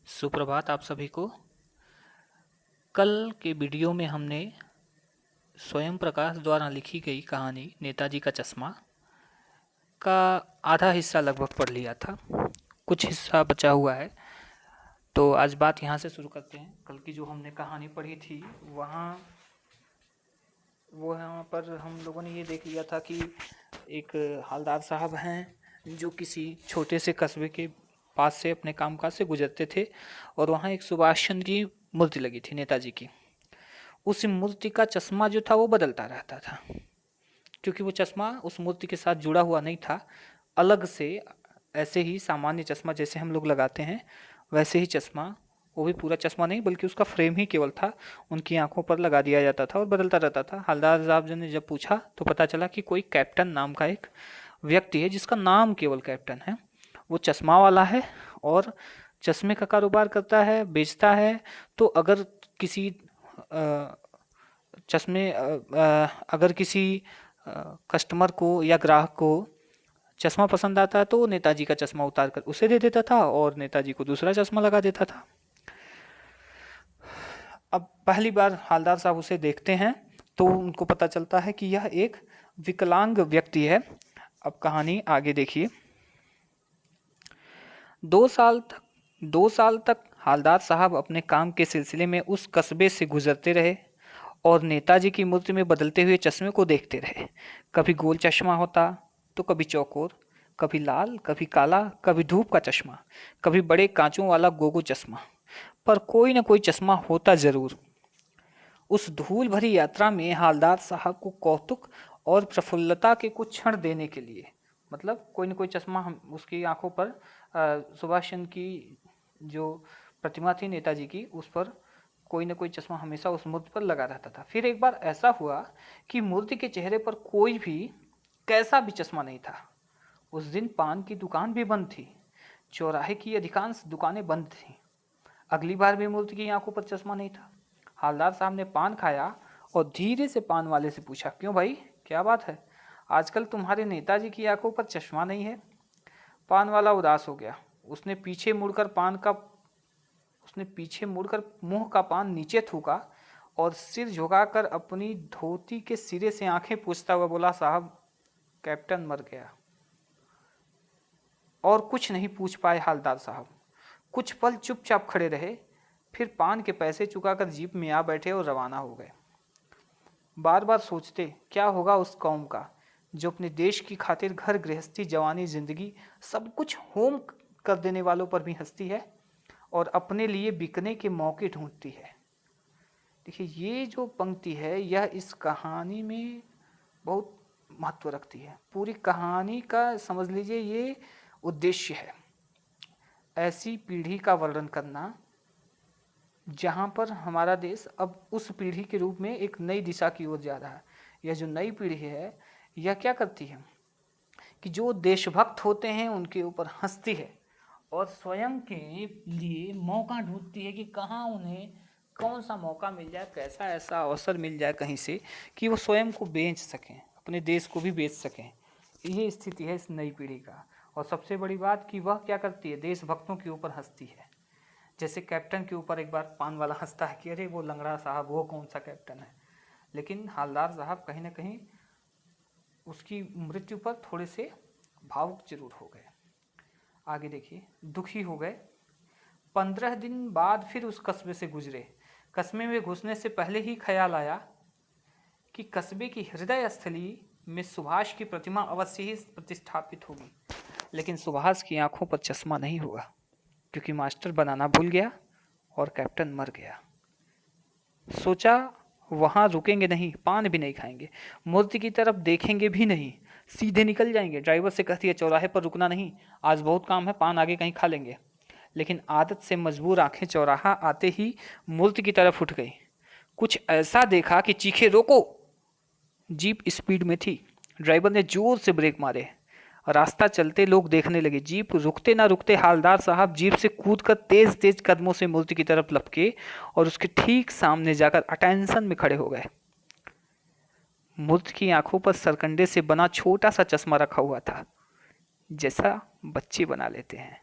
सुप्रभात आप सभी को। कल के वीडियो में हमने स्वयं प्रकाश द्वारा लिखी गई कहानी नेताजी का चश्मा का आधा हिस्सा लगभग पढ़ लिया था। कुछ हिस्सा बचा हुआ है, तो आज बात यहाँ से शुरू करते हैं। कल की जो हमने कहानी पढ़ी थी वहाँ पर हम लोगों ने ये देख लिया था कि एक हालदार साहब हैं जो किसी छोटे से कस्बे के पास से अपने कामकाज से गुजरते थे और वहाँ एक सुभाष चंद्र की मूर्ति लगी थी, नेताजी की। उस मूर्ति का चश्मा जो था वो बदलता रहता था, क्योंकि वो चश्मा उस मूर्ति के साथ जुड़ा हुआ नहीं था। अलग से ऐसे ही सामान्य चश्मा जैसे हम लोग लगाते हैं वैसे ही चश्मा, वो भी पूरा चश्मा नहीं बल्कि उसका फ्रेम ही केवल था, उनकी आंखों पर लगा दिया जाता था और बदलता रहता था। हलदार साहब ने जब पूछा तो पता चला कि कोई कैप्टन नाम का एक व्यक्ति है जिसका नाम केवल कैप्टन है। वो चश्मा वाला है और चश्मे का कारोबार करता है, बेचता है। तो अगर किसी चश्मे अगर किसी कस्टमर को या ग्राहक को चश्मा पसंद आता है तो नेताजी का चश्मा उतार कर उसे दे देता था और नेताजी को दूसरा चश्मा लगा देता था। अब पहली बार हालदार साहब उसे देखते हैं तो उनको पता चलता है कि यह एक विकलांग व्यक्ति है। अब कहानी आगे देखिए। 2 साल तक हालदार साहब अपने काम के सिलसिले में उस कस्बे से गुजरते रहे और नेताजी की मूर्ति में बदलते हुए चश्मे को देखते रहे। कभी गोल चश्मा होता तो कभी चौकोर, कभी लाल, कभी काला, कभी धूप का चश्मा, कभी बड़े कांचों वाला गोगो चश्मा, पर कोई न कोई चश्मा होता जरूर। उस धूल भरी यात्रा में हालदार साहब को कौतुक और प्रफुल्लता के कुछ क्षण देने के लिए, मतलब कोई न कोई चश्मा हम उसकी आंखों पर सुभाष चंद्र की जो प्रतिमा थी नेताजी की, उस पर कोई न कोई चश्मा हमेशा उस मूर्ति पर लगा रहता था। फिर एक बार ऐसा हुआ कि मूर्ति के चेहरे पर कोई भी कैसा भी चश्मा नहीं था। उस दिन पान की दुकान भी बंद थी, चौराहे की अधिकांश दुकानें बंद थीं। अगली बार भी मूर्ति की आंखों पर चश्मा नहीं था। हालदार साहब ने पान खाया और धीरे से पान वाले से पूछा, क्यों भाई, क्या बात है, आजकल तुम्हारे नेताजी की आंखों पर चश्मा नहीं है? पान वाला उदास हो गया। उसने पीछे मुड़कर मुंह का पान नीचे थूका और सिर झुकाकर अपनी धोती के सिरे से आंखें पूछता हुआ बोला, साहब कैप्टन मर गया। और कुछ नहीं पूछ पाए हालदार साहब। कुछ पल चुपचाप खड़े रहे, फिर पान के पैसे चुकाकर जीप में आ बैठे और रवाना हो गए। बार बार सोचते क्या होगा उस कौम का जो अपने देश की खातिर घर गृहस्थी, जवानी, जिंदगी सब कुछ होम कर देने वालों पर भी हंसती है और अपने लिए बिकने के मौके ढूंढती है। देखिए, ये जो पंक्ति है यह इस कहानी में बहुत महत्व रखती है। पूरी कहानी का समझ लीजिए ये उद्देश्य है, ऐसी पीढ़ी का वर्णन करना जहाँ पर हमारा देश अब उस पीढ़ी के रूप में एक नई दिशा की ओर जा रहा है। यह जो नई पीढ़ी है यह क्या करती है कि जो देशभक्त होते हैं उनके ऊपर हंसती है और स्वयं के लिए मौका ढूंढती है कि कहाँ उन्हें कौन सा मौका मिल जाए, कैसा ऐसा अवसर मिल जाए कहीं से कि वो स्वयं को बेच सकें, अपने देश को भी बेच सकें। ये स्थिति है इस नई पीढ़ी का। और सबसे बड़ी बात कि वह क्या करती है, देशभक्तों के ऊपर हंसती है। जैसे कैप्टन के ऊपर एक बार पान वाला हंसता है कि अरे वो लंगड़ा साहब, वो कौन सा कैप्टन है। लेकिन हालदार साहब कहीं ना कहीं उसकी मृत्यु पर थोड़े से भावुक जरूर हो गए। आगे देखिए, दुखी हो गए। 15 दिन बाद फिर उस कस्बे से गुजरे। कस्बे में घुसने से पहले ही ख्याल आया कि कस्बे की हृदय स्थली में सुभाष की प्रतिमा अवश्य ही प्रतिष्ठापित होगी, लेकिन सुभाष की आंखों पर चश्मा नहीं होगा, क्योंकि मास्टर बनाना भूल गया और कैप्टन मर गया। सोचा वहां रुकेंगे नहीं, पान भी नहीं खाएंगे, मूर्ति की तरफ देखेंगे भी नहीं, सीधे निकल जाएंगे। ड्राइवर से कहती है चौराहे पर रुकना नहीं, आज बहुत काम है, पान आगे कहीं खा लेंगे। लेकिन आदत से मजबूर आंखें चौराहा आते ही मूर्ति की तरफ उठ गई। कुछ ऐसा देखा कि चीखे, रोको। जीप स्पीड में थी। ड्राइवर ने जोर से ब्रेक मारे। रास्ता चलते लोग देखने लगे। जीप रुकते ना रुकते हालदार साहब जीप से कूदकर तेज तेज कदमों से मूर्ति की तरफ लपके और उसके ठीक सामने जाकर अटेंशन में खड़े हो गए। मूर्ति की आंखों पर सरकंडे से बना छोटा सा चश्मा रखा हुआ था, जैसा बच्चे बना लेते हैं।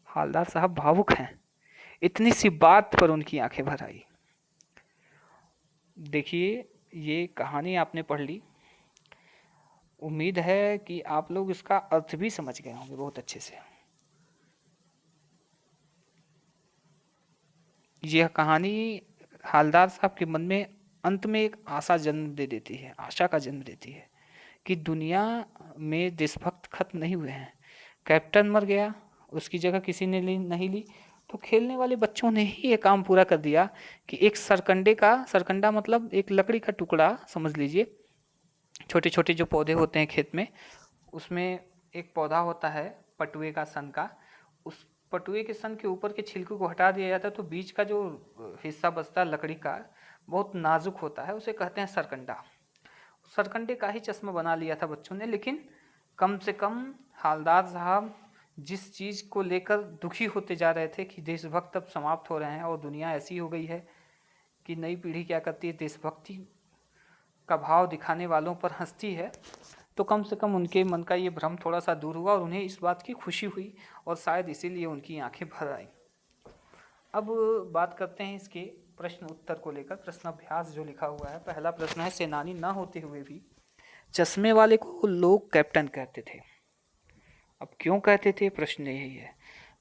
हालदार साहब भावुक हैं। इतनी सी बात पर उनकी आंखें भर आई। देखिए, ये कहानी आपने पढ़ ली, उम्मीद है कि आप लोग इसका अर्थ भी समझ गए होंगे बहुत अच्छे से। यह कहानी हालदार साहब के मन में अंत में एक आशा जन्म दे देती है, आशा का जन्म देती है कि दुनिया में देशभक्त खत्म नहीं हुए हैं। कैप्टन मर गया, उसकी जगह किसी ने नहीं ली, तो खेलने वाले बच्चों ने ही ये काम पूरा कर दिया कि एक सरकंडा मतलब एक लकड़ी का टुकड़ा समझ लीजिए, छोटे छोटे जो पौधे होते हैं खेत में, उसमें एक पौधा होता है पटुए का, सन का। उस पटुए के सन के ऊपर के छिलके को हटा दिया जाता है, तो बीच का जो हिस्सा बचता है लकड़ी का, बहुत नाजुक होता है, उसे कहते हैं सरकंडा। सरकंडे का ही चश्मा बना लिया था बच्चों ने, लेकिन कम से कम हालदार साहब जिस चीज़ को लेकर दुखी होते जा रहे थे कि देशभक्त अब समाप्त हो रहे हैं और दुनिया ऐसी हो गई है कि नई पीढ़ी क्या करती है, देशभक्ति का भाव दिखाने वालों पर हंसती है, तो कम से कम उनके मन का ये भ्रम थोड़ा सा दूर हुआ और उन्हें इस बात की खुशी हुई और शायद इसीलिए उनकी आंखें भर आईं। अब बात करते हैं इसके प्रश्न उत्तर को लेकर, प्रश्न अभ्यास जो लिखा हुआ है। पहला प्रश्न है, सेनानी न होते हुए भी चश्मे वाले को लोग कैप्टन कहते थे। अब क्यों कहते थे, प्रश्न यही है।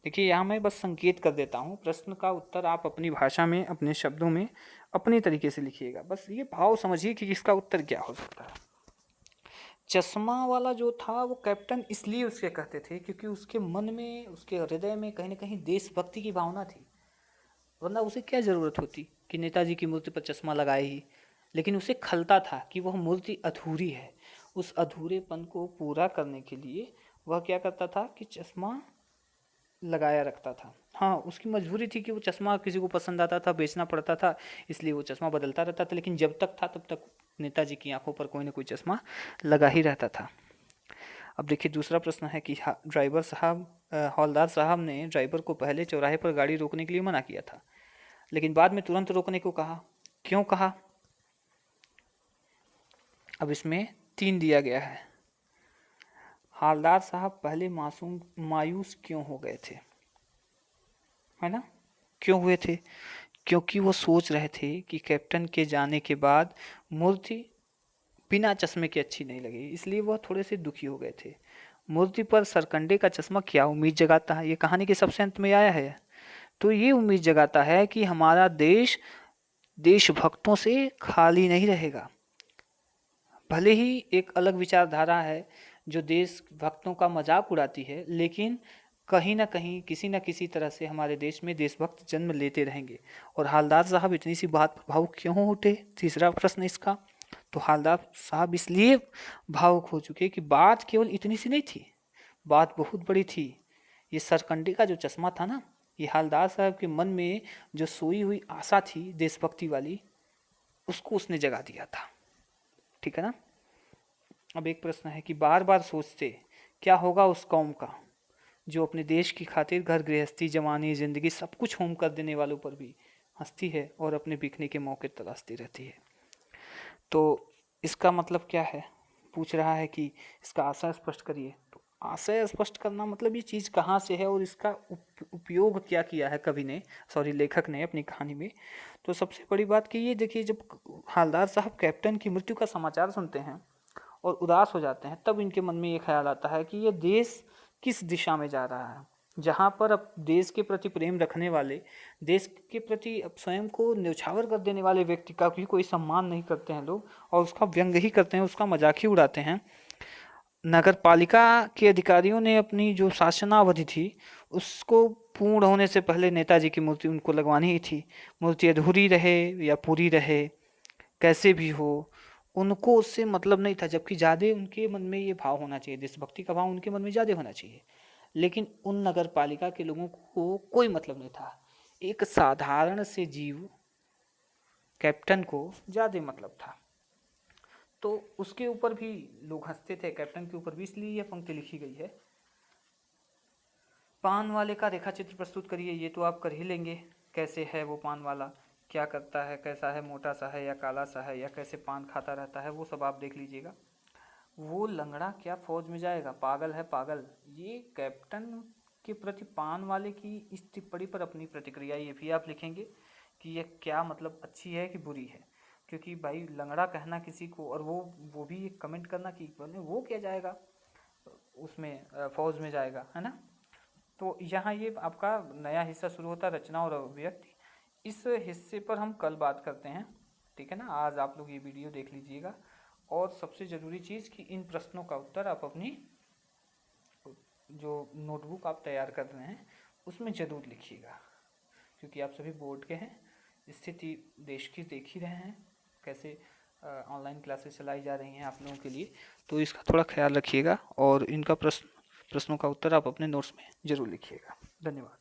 देखिए, यहाँ मैं बस संकेत कर देता हूँ, प्रश्न का उत्तर आप अपनी भाषा में, अपने शब्दों में, अपने तरीके से लिखिएगा। बस ये भाव समझिए कि इसका उत्तर क्या हो सकता है। चश्मा वाला जो था वो कैप्टन इसलिए उसके कहते थे क्योंकि उसके मन में, उसके हृदय में कहीं ना कहीं देशभक्ति की भावना थी, वरना उसे क्या ज़रूरत होती कि नेताजी की मूर्ति पर चश्मा लगाए ही। लेकिन उसे खलता था कि वह मूर्ति अधूरी है। उस अधूरेपन को पूरा करने के लिए वह क्या करता था कि चश्मा लगाया रखता था। हाँ, उसकी मजबूरी थी कि वो चश्मा किसी को पसंद आता था, बेचना पड़ता था, इसलिए वो चश्मा बदलता रहता था, लेकिन जब तक था तब तक नेताजी की आंखों पर कोई ना कोई चश्मा लगा ही रहता था। अब देखिए, दूसरा प्रश्न है कि हौलदार साहब ने ड्राइवर को पहले चौराहे पर गाड़ी रोकने के लिए मना किया था, लेकिन बाद में तुरंत रोकने को कहा। क्यों कहा? अब इसमें 3 दिया गया है। हवलदार साहब पहले मायूस क्यों हो गए थे, है ना? क्यों हुए थे? क्योंकि वो सोच रहे थे कि कैप्टन के जाने के बाद मूर्ति बिना चश्मे के अच्छी नहीं लगी, इसलिए वह थोड़े से दुखी हो गए थे। मूर्ति पर सरकंडे का चश्मा क्या उम्मीद जगाता है, ये कहानी के सबसे अंत में आया है। तो ये उम्मीद जगाता है कि हमारा देश देशभक्तों से खाली नहीं रहेगा। भले ही एक अलग विचारधारा है जो देशभक्तों का मजाक उड़ाती है, लेकिन कहीं ना कहीं किसी न किसी तरह से हमारे देश में देशभक्त जन्म लेते रहेंगे। और हालदार साहब इतनी सी बात पर भावुक क्यों उठे, तीसरा प्रश्न इसका। तो हालदार साहब इसलिए भावुक हो चुके कि बात केवल इतनी सी नहीं थी, बात बहुत बड़ी थी। ये सरकंडे का जो चश्मा था ना, ये हालदार साहब के मन में जो सोई हुई आशा थी देशभक्ति वाली, उसको उसने जगा दिया था। ठीक है ना? अब एक प्रश्न है कि बार बार सोचते क्या होगा उस कौम का जो अपने देश की खातिर घर गृहस्थी, जवानी, जिंदगी सब कुछ होम कर देने वालों पर भी हंसती है और अपने बिकने के मौके तलाशती रहती है। तो इसका मतलब क्या है, पूछ रहा है कि इसका आशय स्पष्ट करिए। तो आशय स्पष्ट करना मतलब ये चीज़ कहाँ से है और इसका उपयोग क्या किया है कवि ने, लेखक ने अपनी कहानी में। तो सबसे बड़ी बात कि ये देखिए, जब हालदार साहब कैप्टन की मृत्यु का समाचार सुनते हैं और उदास हो जाते हैं, तब इनके मन में ये ख्याल आता है कि ये देश किस दिशा में जा रहा है। जहाँ पर अब देश के प्रति प्रेम रखने वाले, देश के प्रति अब स्वयं को न्यौछावर कर देने वाले व्यक्ति का भी कोई सम्मान नहीं करते हैं लोग, और उसका व्यंग ही करते हैं, उसका मजाक ही उड़ाते हैं। नगर पालिका के अधिकारियों ने अपनी जो शासनावधि थी उसको पूर्ण होने से पहले नेताजी की मूर्ति उनको लगवानी ही थी। मूर्ति अधूरी रहे या पूरी रहे, कैसे भी हो, उनको उससे मतलब नहीं था। जबकि ज़्यादा उनके मन में ये भाव होना चाहिए, देशभक्ति का भाव उनके मन में ज़्यादा होना चाहिए, लेकिन उन नगर पालिका के लोगों को कोई मतलब नहीं था। एक साधारण से जीव कैप्टन को ज़्यादा मतलब था। तो उसके ऊपर भी लोग हंसते थे, कैप्टन के ऊपर भी, इसलिए यह पंक्ति लिखी गई है। पान वाले का रेखा चित्र प्रस्तुत करिए। ये तो आप कर ही लेंगे, कैसे है वो पान वाला, क्या करता है, कैसा है, मोटा सा है या काला सा है, या कैसे पान खाता रहता है, वो सब आप देख लीजिएगा। वो लंगड़ा क्या फौज में जाएगा, पागल है पागल। ये कैप्टन के प्रति पान वाले की इस टिप्पणी पर अपनी प्रतिक्रिया ये भी आप लिखेंगे कि ये क्या मतलब अच्छी है कि बुरी है। क्योंकि भाई लंगड़ा कहना किसी को, और वो भी एक कमेंट करना कि बोले वो क्या जाएगा उसमें, फौज में जाएगा, है ना। तो यहाँ ये आपका नया हिस्सा शुरू होता है, रचना और अभिव्यक्ति। इस हिस्से पर हम कल बात करते हैं, ठीक है ना। आज आप लोग ये वीडियो देख लीजिएगा, और सबसे ज़रूरी चीज़ कि इन प्रश्नों का उत्तर आप अपनी जो नोटबुक आप तैयार कर रहे हैं उसमें ज़रूर लिखिएगा, क्योंकि आप सभी बोर्ड के हैं। स्थिति देश की देख ही रहे हैं, कैसे ऑनलाइन क्लासेस चलाई जा रही हैं आप लोगों के लिए, तो इसका थोड़ा ख्याल रखिएगा, और इनका प्रश्नों का उत्तर आप अपने नोट्स में ज़रूर लिखिएगा। धन्यवाद।